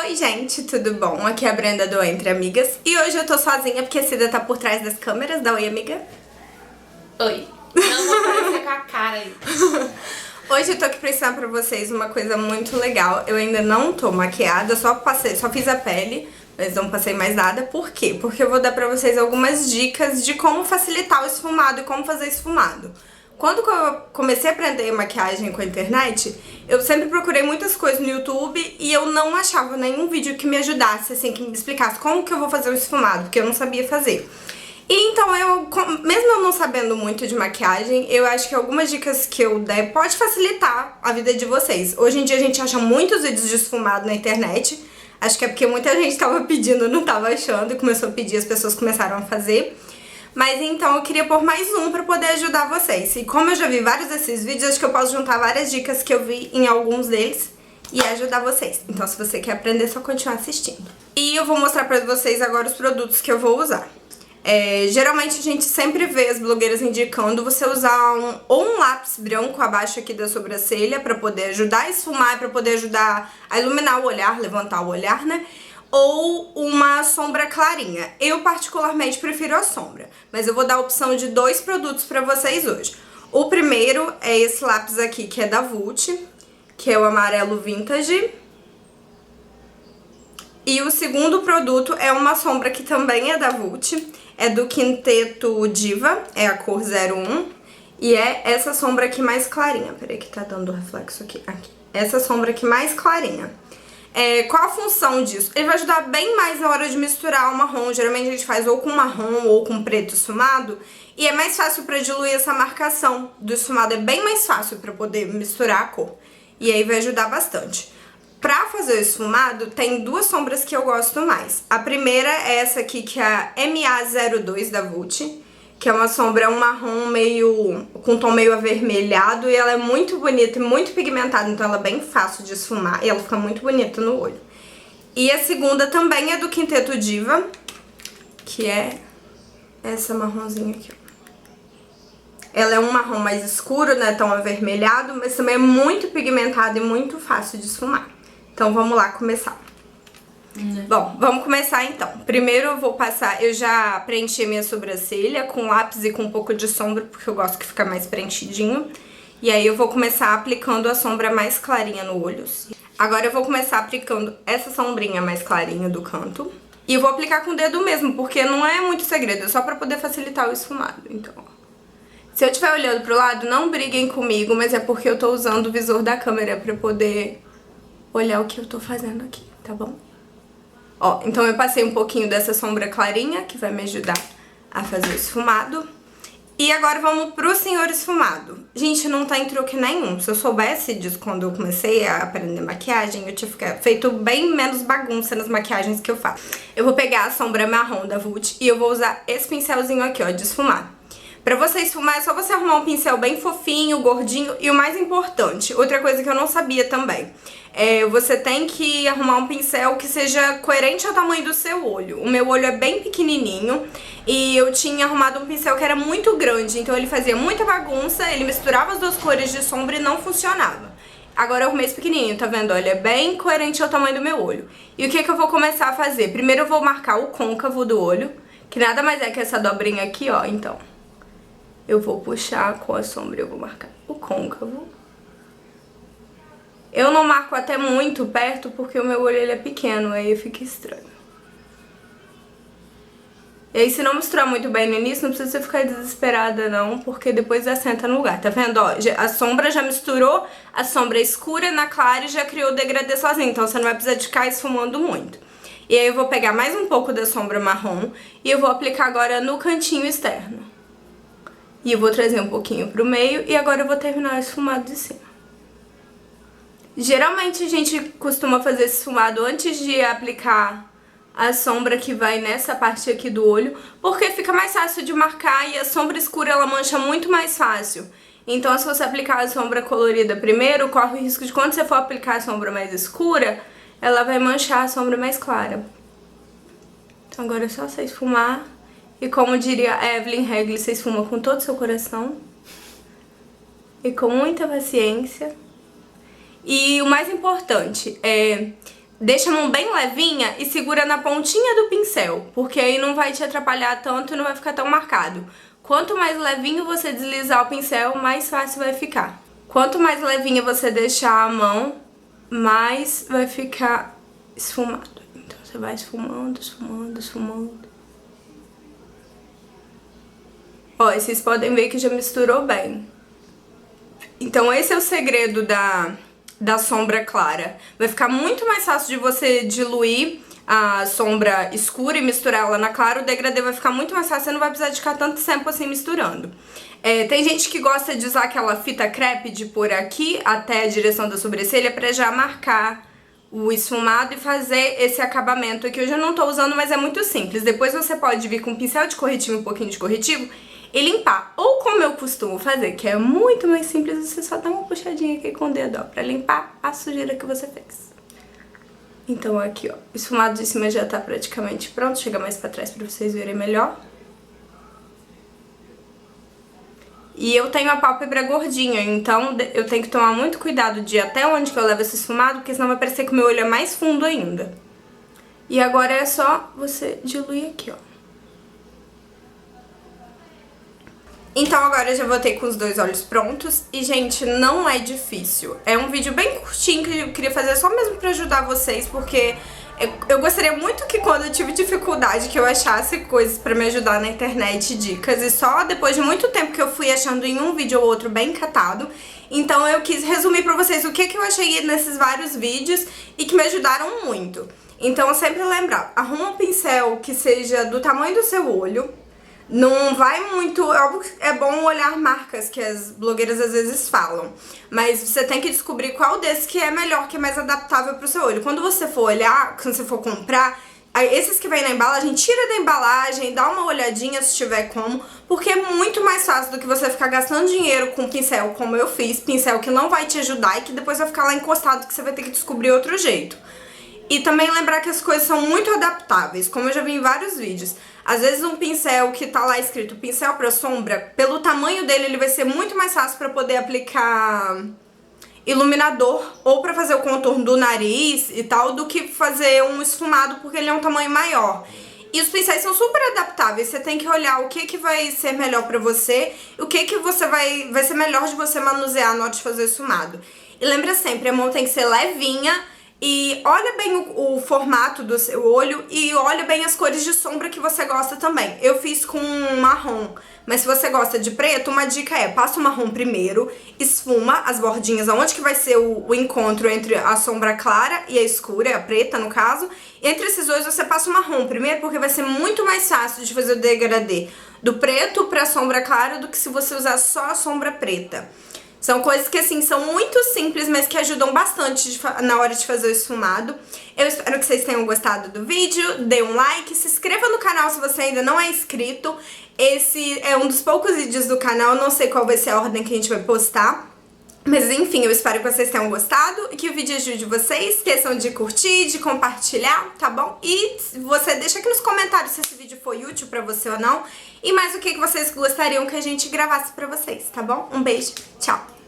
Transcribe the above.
Oi gente, tudo bom? Aqui é a Brenda do Entre Amigas e hoje eu tô sozinha porque a Cida tá por trás das câmeras. Dá oi, amiga. Oi. Não vou aparecer com a cara aí. Hoje eu tô aqui pra ensinar pra vocês uma coisa muito legal. Eu ainda não tô maquiada, só fiz a pele, mas não passei mais nada. Por quê? Porque eu vou dar pra vocês algumas dicas de como facilitar o esfumado e como fazer esfumado. Quando eu comecei a aprender maquiagem com a internet, eu sempre procurei muitas coisas no YouTube e eu não achava nenhum vídeo que me ajudasse, assim, que me explicasse como que eu vou fazer o esfumado, porque eu não sabia fazer. E então mesmo eu não sabendo muito de maquiagem, eu acho que algumas dicas que eu der pode facilitar a vida de vocês. Hoje em dia a gente acha muitos vídeos de esfumado na internet, acho que é porque muita gente tava pedindo, não tava achando, e começou a pedir, as pessoas começaram a fazer. Mas então eu queria pôr mais um pra poder ajudar vocês. E como eu já vi vários desses vídeos, acho que eu posso juntar várias dicas que eu vi em alguns deles e ajudar vocês. Então se você quer aprender, é só continuar assistindo. E eu vou mostrar pra vocês agora os produtos que eu vou usar. Geralmente a gente sempre vê as blogueiras indicando você usar um lápis branco abaixo aqui da sobrancelha pra poder ajudar a esfumar, pra poder ajudar a iluminar o olhar, levantar o olhar, né? Ou uma sombra clarinha. Eu particularmente prefiro a sombra, mas eu vou dar a opção de dois produtos pra vocês hoje. O primeiro é esse lápis aqui, que é da Vult, que é o amarelo vintage. E o segundo produto é uma sombra que também é da Vult, é do Quinteto Diva, é a cor 01. E é essa sombra aqui mais clarinha. Peraí que tá dando reflexo aqui. Essa sombra aqui mais clarinha. Qual a função disso? Ele vai ajudar bem mais na hora de misturar o marrom. Geralmente a gente faz ou com marrom ou com preto esfumado. E é mais fácil pra diluir essa marcação do esfumado. É bem mais fácil pra poder misturar a cor. E aí vai ajudar bastante. Pra fazer o esfumado, tem duas sombras que eu gosto mais. A primeira é essa aqui, que é a MA02 da Vult, que é uma sombra, um marrom meio com tom meio avermelhado, e ela é muito bonita e muito pigmentada, então ela é bem fácil de esfumar e ela fica muito bonita no olho. E a segunda também é do Quinteto Diva, que é essa marronzinha aqui, ó. Ela é um marrom mais escuro, não é tão avermelhado, mas também é muito pigmentado e muito fácil de esfumar. Então vamos lá começar. Bom, vamos começar então. Primeiro eu vou passar, eu já preenchi a minha sobrancelha com lápis e com um pouco de sombra, porque eu gosto que fica mais preenchidinho. E aí eu vou começar aplicando a sombra mais clarinha no olho. Agora eu vou começar aplicando essa sombrinha mais clarinha do canto. E eu vou aplicar com o dedo mesmo, porque não é muito segredo, é só pra poder facilitar o esfumado. Então, ó. Se eu estiver olhando pro lado, não briguem comigo, mas é porque eu tô usando o visor da câmera pra poder olhar o que eu tô fazendo aqui, tá bom? Ó, então eu passei um pouquinho dessa sombra clarinha, que vai me ajudar a fazer o esfumado. E agora vamos pro senhor esfumado. Gente, não tem truque nenhum. Se eu soubesse disso quando eu comecei a aprender maquiagem, eu tinha feito bem menos bagunça nas maquiagens que eu faço. Eu vou pegar a sombra marrom da Vult e eu vou usar esse pincelzinho aqui, ó, de esfumar. Pra você esfumar é só você arrumar um pincel bem fofinho, gordinho. E o mais importante, outra coisa que eu não sabia também, você tem que arrumar um pincel que seja coerente ao tamanho do seu olho. O meu olho é bem pequenininho e eu tinha arrumado um pincel que era muito grande, então ele fazia muita bagunça, ele misturava as duas cores de sombra e não funcionava. Agora eu arrumei esse pequenininho, tá vendo? Ele é bem coerente ao tamanho do meu olho. E o que que eu vou começar a fazer? Primeiro eu vou marcar o côncavo do olho, que nada mais é que essa dobrinha aqui, ó, então. Eu vou puxar com a sombra, eu vou marcar o côncavo. Eu não marco até muito perto porque o meu olho ele é pequeno, aí fica estranho. E aí se não misturar muito bem no início, não precisa ficar desesperada não, porque depois assenta no lugar, tá vendo? Ó, a sombra já misturou a sombra escura na clara e já criou o degradê sozinho, então você não vai precisar de ficar esfumando muito. E aí eu vou pegar mais um pouco da sombra marrom e eu vou aplicar agora no cantinho externo. E eu vou trazer um pouquinho pro meio e agora eu vou terminar o esfumado de cima. Geralmente a gente costuma fazer esse esfumado antes de aplicar a sombra que vai nessa parte aqui do olho, porque fica mais fácil de marcar e a sombra escura ela mancha muito mais fácil. Então se você aplicar a sombra colorida primeiro, corre o risco de quando você for aplicar a sombra mais escura, ela vai manchar a sombra mais clara. Então agora é só você esfumar. E como diria a Evelyn Regli, você esfuma com todo o seu coração. E com muita paciência. E o mais importante é deixa a mão bem levinha e segura na pontinha do pincel, porque aí não vai te atrapalhar tanto e não vai ficar tão marcado. Quanto mais levinho você deslizar o pincel, mais fácil vai ficar. Quanto mais levinha você deixar a mão, mais vai ficar esfumado. Então você vai esfumando, esfumando, esfumando. Ó, e vocês podem ver que já misturou bem. Então esse é o segredo da sombra clara. Vai ficar muito mais fácil de você diluir a sombra escura e misturar ela na clara. O degradê vai ficar muito mais fácil, você não vai precisar de ficar tanto tempo assim misturando. Tem gente que gosta de usar aquela fita crepe de pôr aqui até a direção da sobrancelha pra já marcar o esfumado e fazer esse acabamento aqui. Hoje eu não tô usando, mas é muito simples. Depois você pode vir com um pincel de corretivo, um pouquinho de corretivo e limpar. Ou como eu costumo fazer, que é muito mais simples, você só dá uma puxadinha aqui com o dedo, ó, pra limpar a sujeira que você fez. Então aqui, ó, o esfumado de cima já tá praticamente pronto. Chega mais pra trás pra vocês verem melhor. E eu tenho a pálpebra gordinha, então eu tenho que tomar muito cuidado de até onde que eu levo esse esfumado, porque senão vai parecer que o meu olho é mais fundo ainda. E agora é só você diluir aqui, ó. Então agora eu já voltei com os dois olhos prontos e, gente, não é difícil. É um vídeo bem curtinho que eu queria fazer só mesmo pra ajudar vocês, porque eu gostaria muito que quando eu tive dificuldade que eu achasse coisas pra me ajudar na internet, dicas, e só depois de muito tempo que eu fui achando em um vídeo ou outro bem catado. Então eu quis resumir pra vocês o que eu achei nesses vários vídeos e que me ajudaram muito. Então sempre lembrar, arruma um pincel que seja do tamanho do seu olho. Não vai muito... Óbvio que é bom olhar marcas que as blogueiras às vezes falam, mas você tem que descobrir qual desses que é melhor, que é mais adaptável pro seu olho. Quando você for olhar, quando você for comprar, esses que vem na embalagem, tira da embalagem, dá uma olhadinha se tiver como, porque é muito mais fácil do que você ficar gastando dinheiro com pincel, como eu fiz, pincel que não vai te ajudar e que depois vai ficar lá encostado, que você vai ter que descobrir outro jeito. E também lembrar que as coisas são muito adaptáveis, como eu já vi em vários vídeos. Às vezes um pincel que tá lá escrito pincel pra sombra, pelo tamanho dele ele vai ser muito mais fácil pra poder aplicar iluminador ou pra fazer o contorno do nariz e tal, do que fazer um esfumado, porque ele é um tamanho maior. E os pincéis são super adaptáveis, você tem que olhar o que vai ser melhor pra você e o que você vai ser melhor de você manusear na hora de fazer esfumado. E lembra sempre, a mão tem que ser levinha. E olha bem o formato do seu olho e olha bem as cores de sombra que você gosta também. Eu fiz com marrom, mas se você gosta de preto, uma dica é, passa o marrom primeiro, esfuma as bordinhas, onde que vai ser o encontro entre a sombra clara e a escura, a preta no caso. E entre esses dois você passa o marrom primeiro, porque vai ser muito mais fácil de fazer o degradê do preto pra sombra clara do que se você usar só a sombra preta. São coisas que, assim, são muito simples, mas que ajudam bastante na hora de fazer o esfumado. Eu espero que vocês tenham gostado do vídeo, dê um like, se inscreva no canal se você ainda não é inscrito. Esse é um dos poucos vídeos do canal, não sei qual vai ser a ordem que a gente vai postar. Mas enfim, eu espero que vocês tenham gostado e que o vídeo ajude vocês. Esqueçam de curtir, de compartilhar, tá bom? E você deixa aqui nos comentários se esse vídeo foi útil pra você ou não. E mais o que vocês gostariam que a gente gravasse pra vocês, tá bom? Um beijo, tchau!